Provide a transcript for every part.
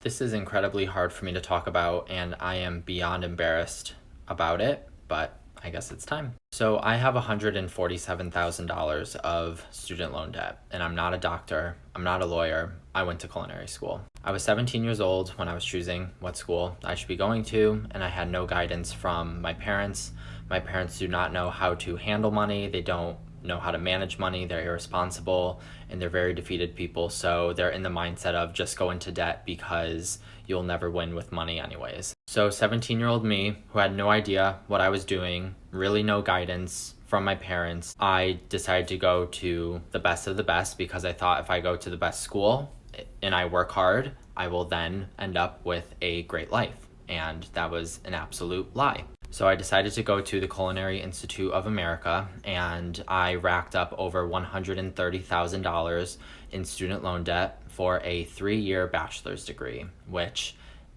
This is incredibly hard for me to talk about, and I am beyond embarrassed about it, but I guess it's time. So I have $147,000 of student loan debt, and I'm not a doctor, I'm not a lawyer, I went to culinary school. I was 17 years old when I was choosing what school I should be going to, and I had no guidance from my parents. My parents do not know how to handle money, they don't know how to manage money, they're irresponsible, and they're very defeated people, so they're in the mindset of just go into debt because you'll never win with money anyways. So 17-year-old me, who had no idea what I was doing, really no guidance from my parents, I decided to go to the best of the best because I thought if I go to the best school and I work hard, I will then end up with a great life. And that was an absolute lie. So I decided to go to the Culinary Institute of America, and I racked up over $130,000 in student loan debt for a 3-year bachelor's degree, which,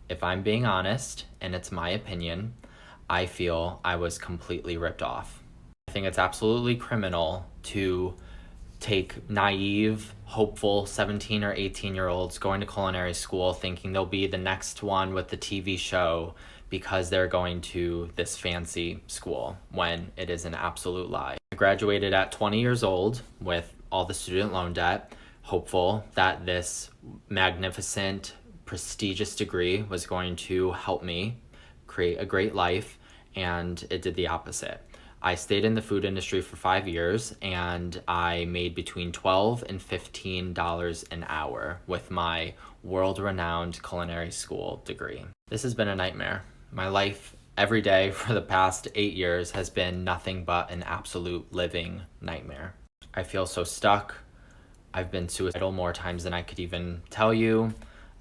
if I'm being honest, and it's my opinion, I feel I was completely ripped off. I think it's absolutely criminal to take naive, hopeful 17 or 18-year-olds going to culinary school thinking they'll be the next one with the TV show because they're going to this fancy school when it is an absolute lie. I graduated at 20 years old with all the student loan debt, hopeful that this magnificent, prestigious degree was going to help me create a great life, and it did the opposite. I stayed in the food industry for 5 years, and I made between $12 and $15 an hour with my world-renowned culinary school degree. This has been a nightmare. My life every day for the past 8 years has been nothing but an absolute living nightmare. I feel so stuck. I've been suicidal more times than I could even tell you.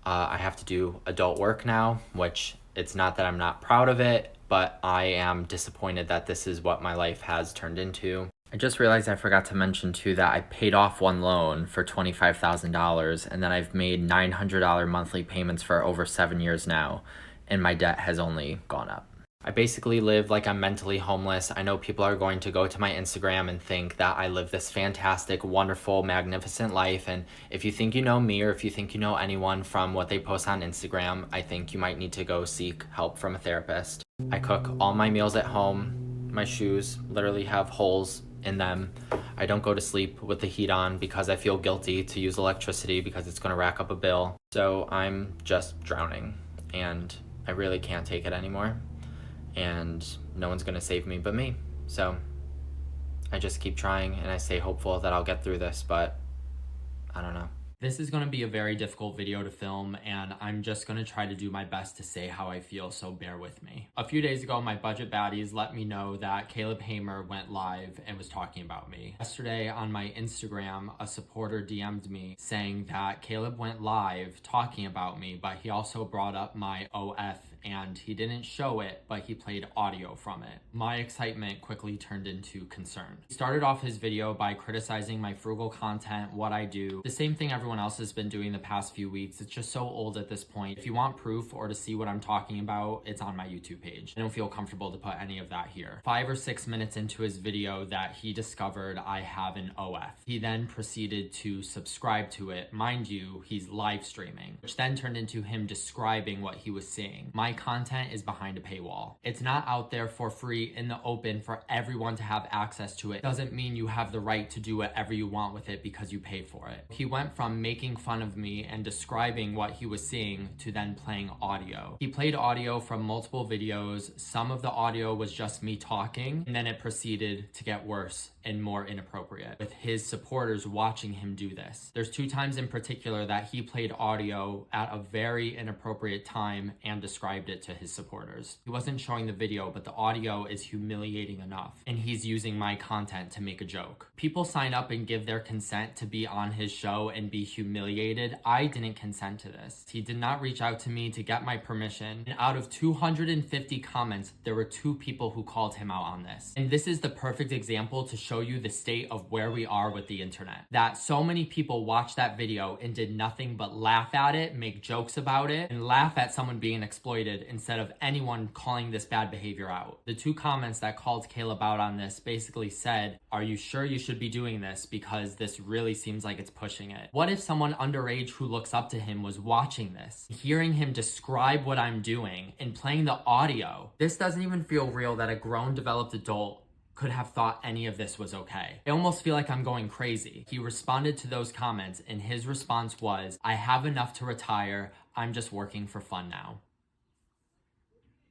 I have to do adult work now, which it's not that I'm not proud of it, but I am disappointed that this is what my life has turned into. I just realized I forgot to mention too that I paid off one loan for $25,000, and then I've made $900 monthly payments for over 7 years now, and my debt has only gone up. I basically live like I'm mentally homeless. I know people are going to go to my Instagram and think that I live this fantastic, wonderful, magnificent life. And if you think you know me, or if you think you know anyone from what they post on Instagram, I think you might need to go seek help from a therapist. I cook all my meals at home. My shoes literally have holes in them. I don't go to sleep with the heat on because I feel guilty to use electricity because it's going to rack up a bill. So I'm just drowning, and I really can't take it anymore. And no one's gonna save me but me. So I just keep trying, and I stay hopeful that I'll get through this, but I don't know. This is going to be a very difficult video to film, and I'm just going to try to do my best to say how I feel, so bear with me. A few days ago, my budget baddies let me know that Caleb Hamer went live and was talking about me. Yesterday on my Instagram, a supporter DM'd me saying that Caleb went live talking about me, but he also brought up my OF, and he didn't show it, but he played audio from it. My excitement quickly turned into concern. He started off his video by criticizing my frugal content, what I do, the same thing everyone else has been doing the past few weeks. It's just so old at this point. If you want proof or to see what I'm talking about, it's on my YouTube page. I don't feel comfortable to put any of that here. 5 or 6 minutes into his video that he discovered I have an OF. He then proceeded to subscribe to it. Mind you, he's live streaming, which then turned into him describing what he was seeing. My content is behind a paywall. It's not out there for free in the open for everyone to have access to it. Doesn't mean you have the right to do whatever you want with it because you paid for it. He went from making fun of me and describing what he was seeing to then playing audio. He played audio from multiple videos. Some of the audio was just me talking, and then it proceeded to get worse and more inappropriate, with his supporters watching him do this. There's 2 times in particular that he played audio at a very inappropriate time and described it to his supporters. He wasn't showing the video, but the audio is humiliating enough, and he's using my content to make a joke. People sign up and give their consent to be on his show and be humiliated. I didn't consent to this. He did not reach out to me to get my permission, and out of 250 comments, there were 2 people who called him out on this. And this is the perfect example to show you the state of where we are with the internet. That so many people watched that video and did nothing but laugh at it, make jokes about it, and laugh at someone being exploited instead of anyone calling this bad behavior out. The 2 comments that called Caleb out on this basically said, "Are you sure you should be doing this? Because this really seems like it's pushing it." What if if someone underage who looks up to him was watching this, hearing him describe what I'm doing and playing the audio? This doesn't even feel real that a grown, developed adult could have thought any of this was okay. I almost feel like I'm going crazy. He responded to those comments, and his response was, "I have enough to retire. I'm just working for fun now."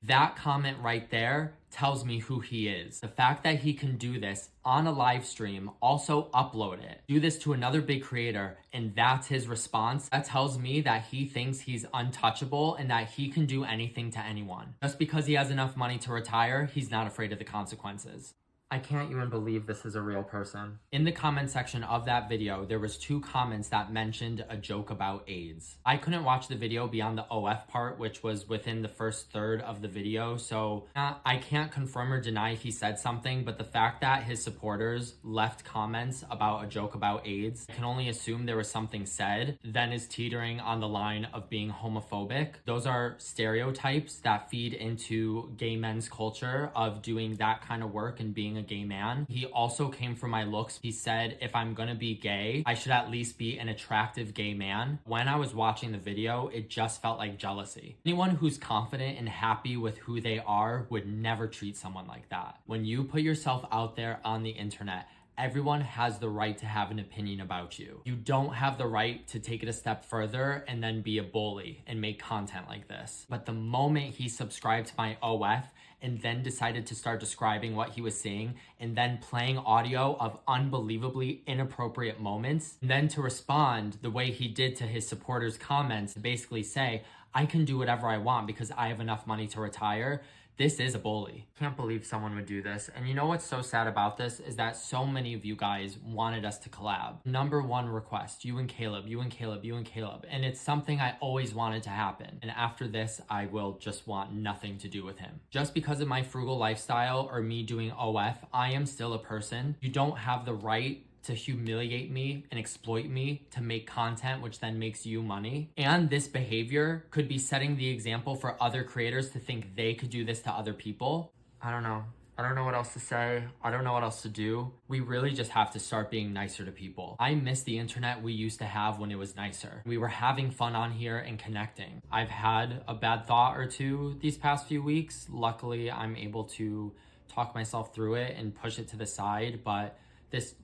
That comment right there tells me who he is. The fact that he can do this on a live stream, also upload it, do this to another big creator, and that's his response, that tells me that he thinks he's untouchable and that he can do anything to anyone. Just because he has enough money to retire, he's not afraid of the consequences. I can't even believe this is a real person. In the comment section of that video, there was 2 comments that mentioned a joke about AIDS. I couldn't watch the video beyond the OF part, which was within the first third of the video, so I can't confirm or deny he said something, but the fact that his supporters left comments about a joke about AIDS, I can only assume there was something said, then is teetering on the line of being homophobic. Those are stereotypes that feed into gay men's culture of doing that kind of work and being a gay man. He also came for my looks. He said, if I'm gonna be gay, I should at least be an attractive gay man. When I was watching the video, it just felt like jealousy. Anyone who's confident and happy with who they are would never treat someone like that. When you put yourself out there on the internet, everyone has the right to have an opinion about you. You don't have the right to take it a step further and then be a bully and make content like this. But the moment he subscribed to my OF and then decided to start describing what he was seeing and then playing audio of unbelievably inappropriate moments, and then to respond the way he did to his supporters' comments, to basically say, I can do whatever I want because I have enough money to retire, this is a bully. Can't believe someone would do this. And you know what's so sad about this is that so many of you guys wanted us to collab. Number 1 request, you and Caleb, you and Caleb, you and Caleb. And it's something I always wanted to happen. And after this, I will just want nothing to do with him. Just because of my frugal lifestyle or me doing OF, I am still a person. You don't have the right to humiliate me and exploit me to make content, which then makes you money. And this behavior could be setting the example for other creators to think they could do this to other people. I don't know. I don't know what else to say. I don't know what else to do. We really just have to start being nicer to people. I miss the internet we used to have when it was nicer. We were having fun on here and connecting. I've had a bad thought or two these past few weeks. Luckily, I'm able to talk myself through it and push it to the side, but this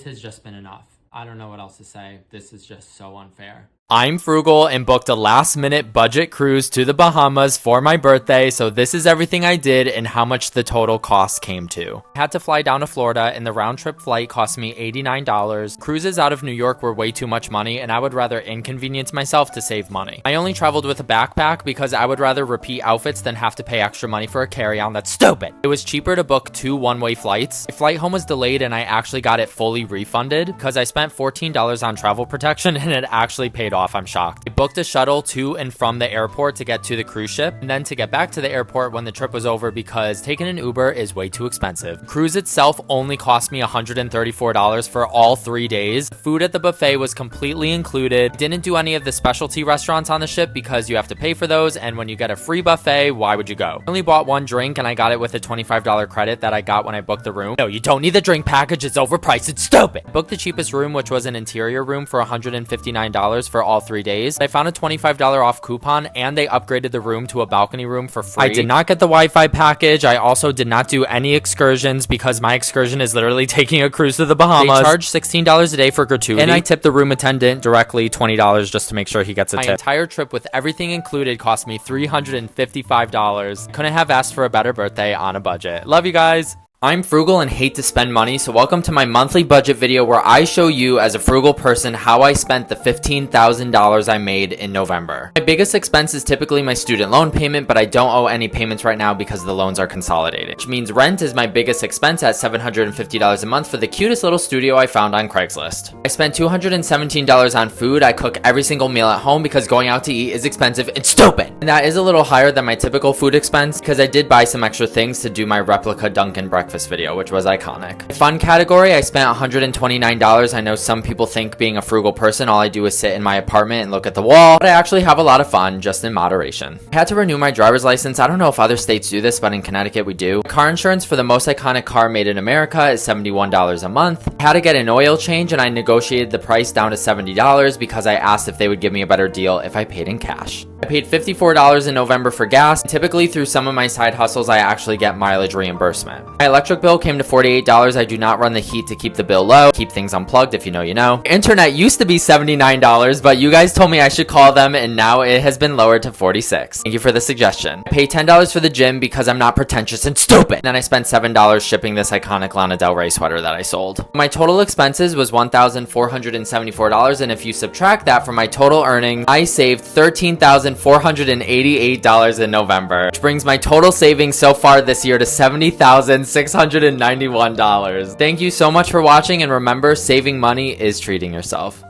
has just been enough. I don't know what else to say. This is just so unfair. I'm frugal and booked a last-minute budget cruise to the Bahamas for my birthday, so this is everything I did and how much the total cost came to. I had to fly down to Florida, and the round-trip flight cost me $89. Cruises out of New York were way too much money, and I would rather inconvenience myself to save money. I only traveled with a backpack because I would rather repeat outfits than have to pay extra money for a carry-on. That's stupid! It was cheaper to book 2 one-way flights. My flight home was delayed, and I actually got it fully refunded because I spent $14 on travel protection, and it actually paid off. I'm shocked. I booked a shuttle to and from the airport to get to the cruise ship and then to get back to the airport when the trip was over because taking an Uber is way too expensive. Cruise itself only cost me $134 for all 3 days. Food at the buffet was completely included. Didn't do any of the specialty restaurants on the ship because you have to pay for those, and when you get a free buffet, why would you go? I only bought 1 drink and I got it with a $25 credit that I got when I booked the room. No, you don't need the drink package. It's overpriced. It's stupid. I booked the cheapest room, which was an interior room, for $159 for all 3 days. I found a $25 off coupon and they upgraded the room to a balcony room for free. I did not get the Wi-Fi package. I also did not do any excursions because my excursion is literally taking a cruise to the Bahamas. They charge $16 a day for gratuity, and I tipped the room attendant directly $20 just to make sure he gets a tip. My entire trip with everything included cost me $355. Couldn't have asked for a better birthday on a budget. Love you guys. I'm frugal and hate to spend money, so welcome to my monthly budget video where I show you as a frugal person how I spent the $15,000 I made in November. My biggest expense is typically my student loan payment, but I don't owe any payments right now because the loans are consolidated, which means rent is my biggest expense at $750 a month for the cutest little studio I found on Craigslist. I spent $217 on food. I cook every single meal at home because going out to eat is expensive and stupid. And that is a little higher than my typical food expense because I did buy some extra things to do my replica Dunkin' breakfast breakfast video, which was iconic. Fun category, I spent $129. I know some people think being a frugal person, all I do is sit in my apartment and look at the wall, but I actually have a lot of fun, just in moderation. I had to renew my driver's license. I don't know if other states do this, but in Connecticut we do. Car insurance for the most iconic car made in America is $71 a month. I had to get an oil change and I negotiated the price down to $70 because I asked if they would give me a better deal if I paid in cash. I paid $54 in November for gas. Typically through some of my side hustles, I actually get mileage reimbursement. My electric bill came to $48. I do not run the heat to keep the bill low. Keep things unplugged if you know you know. Internet used to be $79, but you guys told me I should call them and now it has been lowered to $46. Thank you for the suggestion. I paid $10 for the gym because I'm not pretentious and stupid. Then I spent $7 shipping this iconic Lana Del Rey sweater that I sold. My total expenses was $1,474, and if you subtract that from my total earnings, I saved $13,488 in November, which brings my total savings so far this year to $70,691. Thank you so much for watching, and remember, saving money is treating yourself.